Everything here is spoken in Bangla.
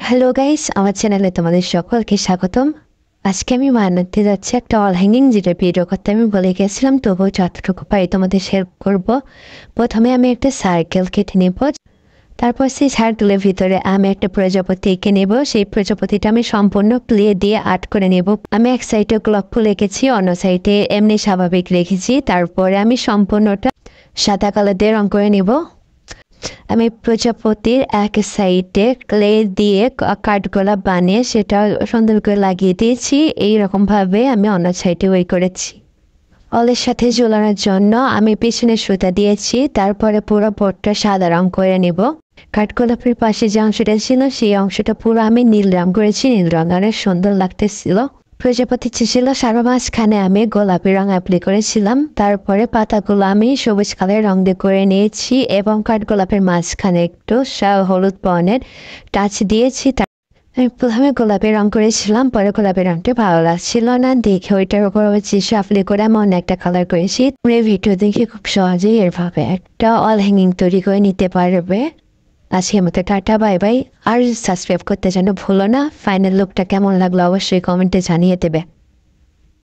হ্যালো গাইস, আমার চ্যানেলে তোমাদের সকলকে স্বাগতম। আজকে আমি বানাতে যাচ্ছি একটা অল হ্যাঙ্গিং, যেটা ভিডিও করতে আমি বলে গেছিলাম, তবুও যতটুকু পারি তোমাদের শেয়ার করব। প্রথমে আমি একটা সার্কেল কেটে নেব, তারপর সেই সার্কেলের ভিতরে আমি একটা প্রজাপতি এঁকে নেব। সেই প্রজাপতিটা আমি সম্পূর্ণ ক্লে দিয়ে আর্ট করে নেব। আমি এক সাইডে ক্লক ফুল এঁকেছি, অন্য সাইডে এমনি স্বাভাবিক রেখেছি। তারপরে আমি সম্পূর্ণটা সাদা কালার দিয়ে রং করে নেব। আমি প্রজাপতির এক সাইডে ক্লে দিয়ে কাঠগোলা বানিয়ে সেটা সুন্দর করে লাগিয়ে দিয়েছি। এইরকমভাবে আমি অন্য সাইডে ওই করেছি। অলের সাথে ঝোলানোর জন্য আমি পিছনে সুতা দিয়েছি। তারপরে পুরো বোর্ডটা সাদা রং করে নেব। কাঠগোলাপের পাশে যে অংশটা ছিল সেই অংশটা পুরো আমি নীল রং করেছি। নীল রং অনেক সুন্দর লাগতেছিল। প্রজাপতি ছিল সারা মাঝখানে আমি গোলাপি রং অ্যাপ্লাই করেছিলাম। তারপরে পাতাগুলো আমি সবুজ কালার রং দিয়ে করে নিয়েছি এবং কাঠগোলাপের মাঝখানে একটু হলুদ বর্ণের টাচ দিয়েছি। আমি প্রথমে গোলাপি রং করেছিলাম, পরে গোলাপি রংটা ভালো লাগছিল না দেখে ওইটার উপর অ্যাপ্লাই করে আমি অন্য একটা কালার করেছি। এই ভিডিও দেখে খুব সহজেই এরভাবে একটা অল হ্যাঙ্গিং তৈরি করে নিতে পারবে। আজকের মতো টাটা, বাই বাই। আর সাবস্ক্রাইব করতে যেন ভুলো না। ফাইনাল লুকটা কেমন লাগলো অবশ্যই কমেন্টে জানিয়ে দেবে।